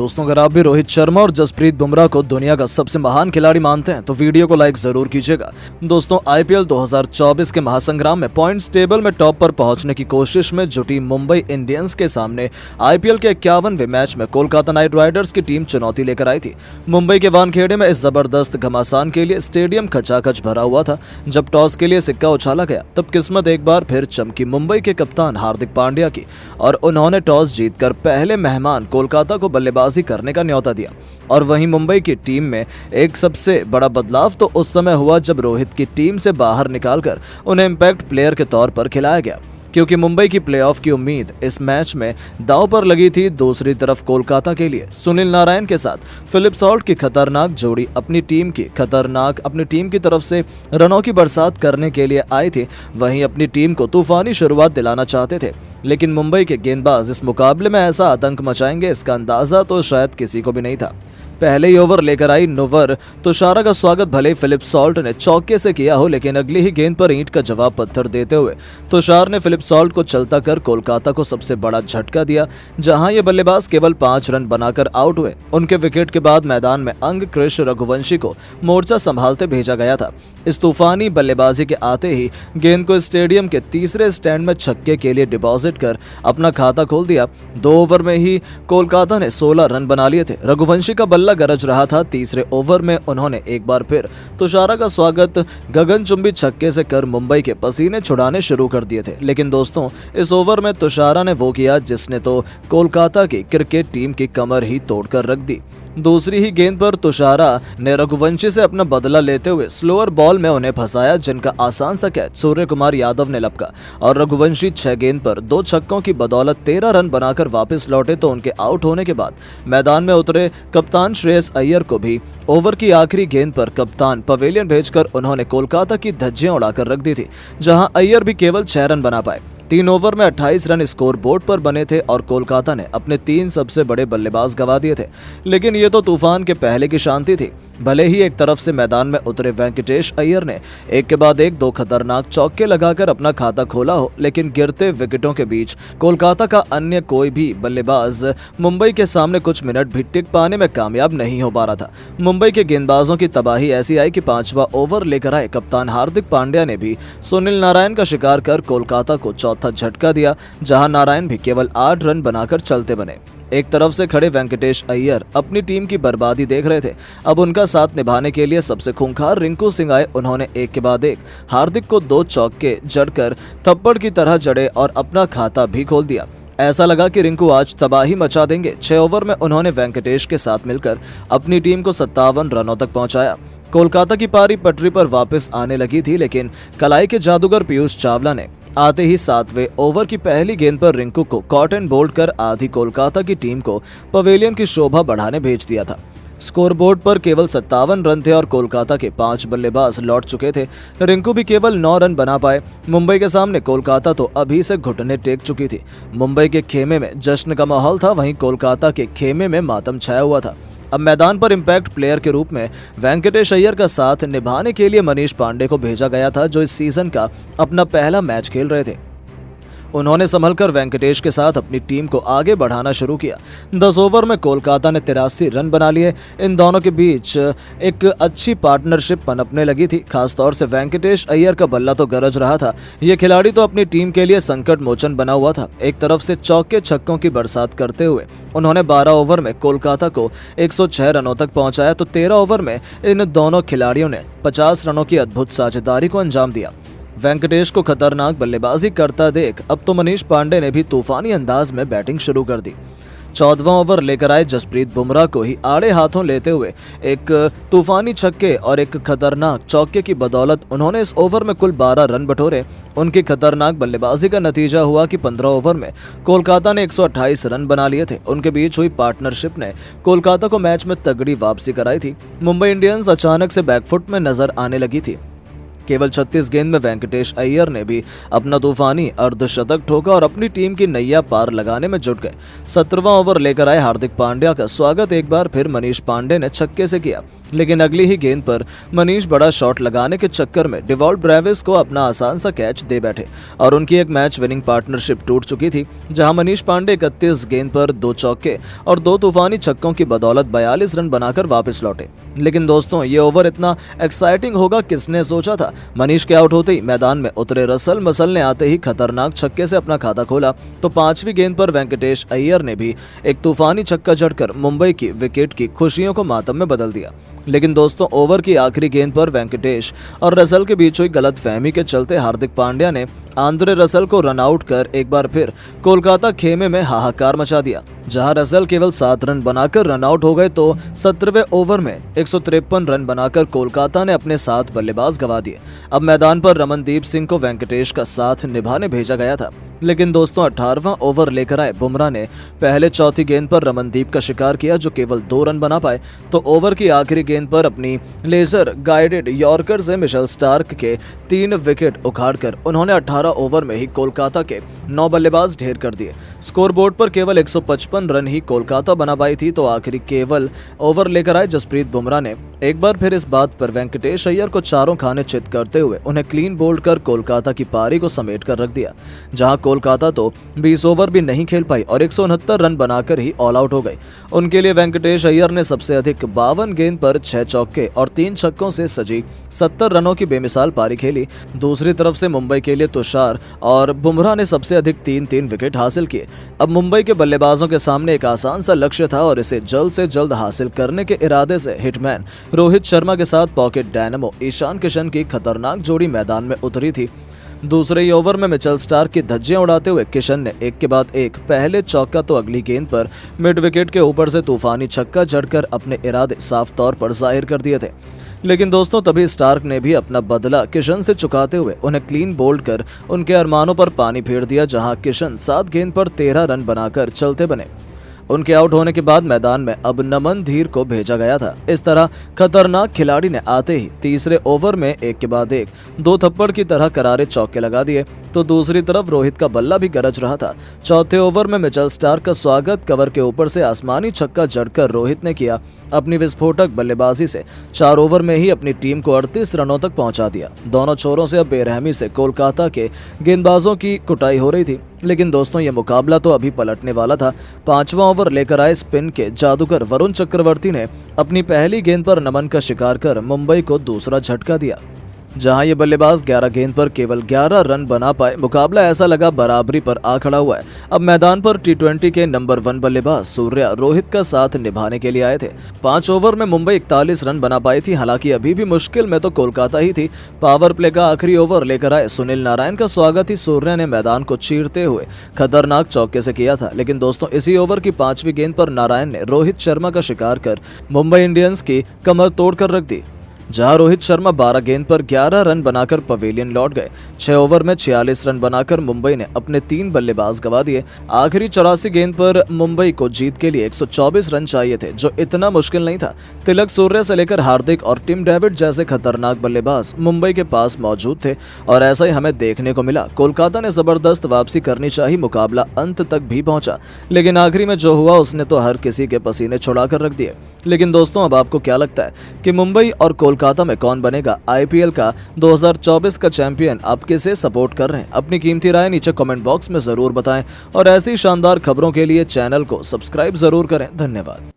दोस्तों, अगर आप भी रोहित शर्मा और जसप्रीत बुमराह को दुनिया का सबसे महान खिलाड़ी मानते हैं तो वीडियो को लाइक जरूर कीजिएगा। दोस्तों, आईपीएल 2024 के महासंग्राम में पॉइंट्स टेबल में टॉप पर पहुंचने की कोशिश में जुटी मुंबई इंडियंस के सामने आईपीएल के 51वें मैच में कोलकाता नाइट राइडर्स की टीम चुनौती लेकर आई थी। मुंबई के वानखेड़े में इस जबरदस्त घमासान के लिए स्टेडियम खचाखच भरा हुआ था। जब टॉस के लिए सिक्का उछाला गया तब किस्मत एक बार फिर चमकी मुंबई के कप्तान हार्दिक पांड्या की और उन्होंने टॉस जीतकर पहले मेहमान कोलकाता को बल्लेबाजी करने का न्योता दिया। और वहीं मुंबई की टीम में एक सबसे बड़ा बदलाव तो उस समय हुआ जब रोहित की टीम से बाहर निकालकर उन्हें इम्पैक्ट प्लेयर के तौर पर खिलाया गया, क्योंकि मुंबई की प्लेऑफ की उम्मीद इस मैच में दांव पर लगी थी। दूसरी तरफ कोलकाता के लिए सुनील नारायण के साथ फिलिप सॉल्ट की खतरनाक जोड़ी अपनी टीम की तरफ से रनों की बरसात करने के लिए आई थी। वहीं अपनी टीम को तूफानी शुरुआत दिलाना चाहते थे, लेकिन मुंबई के गेंदबाज इस मुकाबले में ऐसा आतंक मचाएंगे इसका अंदाजा तो शायद किसी को भी नहीं था। पहले ही ओवर लेकर आई नुवर तुषारा का स्वागत भले ही फिलिप सॉल्ट ने चौके से किया हो, लेकिन अगली ही गेंद पर ईंट का जवाब पत्थर देते हुए तुषार ने फिलिप सॉल्ट को चलता कर कोलकाता को सबसे बड़ा झटका दिया। जहां ये बल्लेबाज केवल 5 रन बनाकर आउट हुए। उनके विकेट के बाद मैदान में अंग क्रिश रघुवंशी को मोर्चा संभालते भेजा गया था। इस तूफानी बल्लेबाजी के आते ही गेंद को स्टेडियम के तीसरे स्टैंड में छक्के के लिए डिपॉजिट कर अपना खाता खोल दिया। 2 ओवर में ही कोलकाता ने 16 रन बना लिए थे। रघुवंशी का बल्ला गरज रहा था। तीसरे ओवर में उन्होंने एक बार फिर तुषारा का स्वागत गगनचुंबी छक्के से कर मुंबई के पसीने छुड़ाने शुरू कर दिए थे। लेकिन दोस्तों, इस ओवर में तुषारा ने वो किया जिसने तो कोलकाता की क्रिकेट टीम की कमर ही तोड़कर रख दी। दूसरी ही गेंद पर तुषारा ने रघुवंशी से अपना बदला लेते हुए स्लोअर बॉल में उन्हें फंसाया, जिनका आसान सा कैच सूर्य कुमार यादव ने लपका और रघुवंशी 6 गेंद पर 2 छक्कों की बदौलत 13 रन बनाकर वापस लौटे। तो उनके आउट होने के बाद मैदान में उतरे कप्तान श्रेयस अय्यर को भी ओवर की आखिरी गेंद पर कप्तान पवेलियन भेजकर उन्होंने कोलकाता की धज्जियां उड़ाकर रख दी थी, जहां अय्यर भी केवल 6 रन बना पाए। 3 ओवर में 28 रन स्कोर बोर्ड पर बने थे और कोलकाता ने अपने 3 सबसे बड़े बल्लेबाज गंवा दिए थे। लेकिन ये तो तूफान के पहले की शांति थी। भले ही एक तरफ से मैदान में उतरे वेंकटेश अय्यर ने एक के बाद एक 2 खतरनाक चौके लगाकर अपना खाता खोला हो, लेकिन गिरते विकेटों के बीच कोलकाता का अन्य कोई भी बल्लेबाज मुंबई के सामने कुछ मिनट भी टिक पाने में कामयाब नहीं हो पा रहा था। मुंबई के गेंदबाजों की तबाही ऐसी आई कि 5वां ओवर लेकर आए कप्तान हार्दिक पांड्या ने भी सुनील नारायण का शिकार कर कोलकाता को चौथा झटका दिया, जहां नारायण भी केवल 8 रन बनाकर चलते बने। एक तरफ से खड़े वेंकटेश अय्यर अपनी टीम की बर्बादी देख रहे थे। अब उनका साथ निभाने के लिए सबसे खूंखार रिंकू सिंह आए। उन्होंने एक के बाद एक हार्दिक को 2 चौके जड़कर थप्पड़ की तरह जड़े और अपना खाता भी खोल दिया। ऐसा लगा कि रिंकू आज तबाही मचा देंगे। 6 ओवर में उन्होंने वेंकटेश के साथ मिलकर अपनी टीम को 57 रनों तक पहुंचाया। कोलकाता की पारी पटरी पर वापस आने लगी थी, लेकिन कलाई के जादूगर पीयूष चावला ने आते ही 7वें ओवर की पहली गेंद पर रिंकू को कॉट एंड बोल्ड कर आधी कोलकाता की टीम को पवेलियन की शोभा बढ़ाने भेज दिया था। स्कोरबोर्ड पर केवल 57 रन थे और कोलकाता के 5 बल्लेबाज लौट चुके थे। रिंकू भी केवल 9 रन बना पाए। मुंबई के सामने कोलकाता तो अभी से घुटने टेक चुकी थी। मुंबई के खेमे में जश्न का माहौल था, वहीं कोलकाता के खेमे में मातम छाया हुआ था। अब मैदान पर इम्पैक्ट प्लेयर के रूप में वेंकटेश अय्यर का साथ निभाने के लिए मनीष पांडे को भेजा गया था, जो इस सीजन का अपना पहला मैच खेल रहे थे। उन्होंने संभलकर वेंकटेश के साथ अपनी टीम को आगे बढ़ाना शुरू किया। 10 ओवर में कोलकाता ने 83 रन बना लिए। इन दोनों के बीच एक अच्छी पार्टनरशिप पनपने लगी थी। खासतौर से वेंकटेश अय्यर का बल्ला तो गरज रहा था। ये खिलाड़ी तो अपनी टीम के लिए संकट मोचन बना हुआ था। एक तरफ से चौके छक्कों की बरसात करते हुए उन्होंने 12 ओवर में कोलकाता को 106 रनों तक पहुंचाया, तो 13 ओवर में इन दोनों खिलाड़ियों ने 50 रनों की अद्भुत साझेदारी को अंजाम दिया। वेंकटेश को खतरनाक बल्लेबाजी करता देख अब तो मनीष पांडे ने भी तूफानी अंदाज में बैटिंग शुरू कर दी। 14वां ओवर लेकर आए जसप्रीत बुमराह को ही आड़े हाथों लेते हुए एक तूफानी छक्के और एक खतरनाक चौके की बदौलत उन्होंने इस ओवर में कुल 12 रन बटोरे। उनकी खतरनाक बल्लेबाजी का नतीजा हुआ कि 15 ओवर में कोलकाता ने 128 रन बना लिए थे। उनके बीच हुई पार्टनरशिप ने कोलकाता को मैच में तगड़ी वापसी कराई थी। मुंबई इंडियंस अचानक से बैकफुट में नजर आने लगी थी। केवल 36 गेंद में वेंकटेश अय्यर ने भी अपना तूफानी अर्धशतक ठोका और अपनी टीम की नैया पार लगाने में जुट गए। 17वां ओवर लेकर आए हार्दिक पांड्या का स्वागत एक बार फिर मनीष पांडे ने छक्के से किया। लेकिन अगली ही गेंद पर मनीष बड़ा शॉट लगाने के चक्कर में डिवॉल्ट ब्रेविस को अपना आसान सा कैच दे बैठे और उनकी एक मैच विनिंग पार्टनरशिप टूट चुकी थी। जहां मनीष पांडे 31 गेंद पर 2 चौके और 2 तूफानी छक्कों की बदौलत 42 रन बनाकर वापस लौटे। लेकिन दोस्तों, ये ओवर इतना एक्साइटिंग होगा किसने सोचा था। मनीष के आउट होते ही मैदान में उतरे रसल मसल ने आते ही खतरनाक छक्के से अपना खाता खोला तो 5वीं गेंद पर वेंकटेश अय्यर ने भी एक तूफानी छक्का जड़कर मुंबई की विकेट की खुशियों को मातम में बदल दिया। लेकिन दोस्तों, ओवर की आखिरी गेंद पर वेंकटेश और रसल के बीच हुई गलतफहमी के चलते हार्दिक पांड्या ने आंद्रे रसल को रन आउट कर एक बार फिर कोलकाता खेमे में हाहाकार मचा दिया। जहां रसल केवल 7 रन बनाकर रन आउट हो गए तो 17वें ओवर में 153 रन बनाकर कोलकाता ने अपने 7 बल्लेबाज गंवा दिए। अब मैदान पर रमनदीप सिंह को वेंकटेश का साथ निभाने भेजा गया था। लेकिन दोस्तों, 18वां ओवर लेकर आए बुमराह ने पहले चौथी गेंद पर रमनदीप का शिकार किया जो केवल 2 रन बना पाए। तो ओवर की आखिरी गेंद पर अपनी लेजर गाइडेड यॉर्कर से मिशेल स्टार्क के 3 विकेट उखाड़कर उन्होंने 18 ओवर में ही कोलकाता के 9 बल्लेबाज ढेर कर दिए। स्कोरबोर्ड पर केवल 155 रन ही कोलकाता बना पाई थी। तो आखिरी केवल ओवर लेकर आए जसप्रीत बुमराह ने एक बार फिर इस बात पर वेंकटेश अय्यर को चारों खाने चित करते हुए उन्हें क्लीन बोल्ड कर कोलकाता की पारी को समेट कर रख दिया। जहां कोलकाता तो 20 ओवर भी नहीं खेल पाई और 169 रन बनाकर ही ऑल आउट हो गई। उनके लिए वेंकटेश अय्यर ने सबसे अधिक 52 गेंद पर 6 चौके और 3 छक्कों से सजी 70 रनों की बेमिसाल पारी खेली। दूसरी तरफ से मुंबई के लिए तुषार और बुमराह ने सबसे अधिक 3-3 विकेट हासिल किए। अब मुंबई के बल्लेबाजों के सामने एक आसान सा लक्ष्य था और इसे जल्द से जल्द हासिल करने के इरादे से हिटमैन रोहित शर्मा के साथ पॉकेट डायनामो ईशान किशन की खतरनाक जोड़ी मैदान में उतरी थी। दूसरे ही ओवर में मिचेल स्टार्क की धज्जियां उड़ाते हुए किशन ने एक के बाद एक पहले चौका तो अगली गेंद पर मिड विकेट के ऊपर से तूफानी छक्का जड़कर अपने इरादे साफ तौर पर जाहिर कर दिए थे। लेकिन दोस्तों, तभी स्टार्क ने भी अपना बदला किशन से चुकाते हुए उन्हें क्लीन बोल्ड कर उनके अरमानों पर पानी फेर दिया। जहां किशन 7 गेंद पर 13 रन बनाकर चलते बने। उनके आउट होने के बाद मैदान में अब नमन धीर को भेजा गया था। इस तरह खतरनाक खिलाड़ी ने आते ही तीसरे ओवर में एक के बाद एक 2 थप्पड़ की तरह करारे चौके लगा दिए। तो दूसरी तरफ रोहित का बल्ला भी गरज रहा था। चौथे ओवर में मिचेल स्टार्क का स्वागत कवर के ऊपर से आसमानी छक्का जड़कर रोहित ने किया। अपनी विस्फोटक बल्लेबाजी से 4 ओवर में ही अपनी टीम को 38 रनों तक पहुंचा दिया। दोनों छोरों से अब बेरहमी से कोलकाता के गेंदबाजों की कुटाई हो रही थी। लेकिन दोस्तों, ये मुकाबला तो अभी पलटने वाला था। 5वां ओवर लेकर आए स्पिन के जादूगर वरुण चक्रवर्ती ने अपनी पहली गेंद पर नमन का शिकार कर मुंबई को दूसरा झटका दिया। जहां ये बल्लेबाज 11 गेंद पर केवल 11 रन बना पाए। मुकाबला ऐसा लगा बराबरी पर आ खड़ा हुआ है। अब मैदान पर T20 के नंबर 1 बल्लेबाज सूर्या रोहित का साथ निभाने के लिए आए थे। 5 ओवर में मुंबई 41 रन बना पाई थी। हालांकि अभी भी मुश्किल में तो कोलकाता ही थी। पावर प्ले का आखिरी ओवर लेकर आए सुनील नारायण का स्वागत ही सूर्या ने मैदान को चीरते हुए खतरनाक चौके से किया था। लेकिन दोस्तों, इसी ओवर की 5वीं गेंद पर नारायण ने रोहित शर्मा का शिकार कर मुंबई इंडियंस की कमर तोड़ कर रख दी। जहां रोहित शर्मा 12 गेंद पर 11 रन बनाकर पवेलियन लौट गए। 6 ओवर में 46 रन बनाकर मुंबई ने अपने 3 बल्लेबाज गंवा दिए। आखिरी 84 गेंद पर मुंबई को जीत के लिए 124 रन चाहिए थे, जो इतना मुश्किल नहीं था। तिलक सूर्य से लेकर हार्दिक और टिम डेविड जैसे खतरनाक बल्लेबाज मुंबई के पास मौजूद थे और ऐसा ही हमें देखने को मिला। कोलकाता ने जबरदस्त वापसी करनी चाहिए। मुकाबला अंत तक भी पहुंचा, लेकिन आखिरी में जो हुआ उसने तो हर किसी के पसीने छुड़ा कर रख दिए। लेकिन दोस्तों, अब आपको क्या लगता है कि मुंबई और कोलकाता में कौन बनेगा IPL का 2024 का चैंपियन? आप किसे सपोर्ट कर रहे हैं? अपनी कीमती राय नीचे कमेंट बॉक्स में जरूर बताएं और ऐसी शानदार खबरों के लिए चैनल को सब्सक्राइब जरूर करें। धन्यवाद।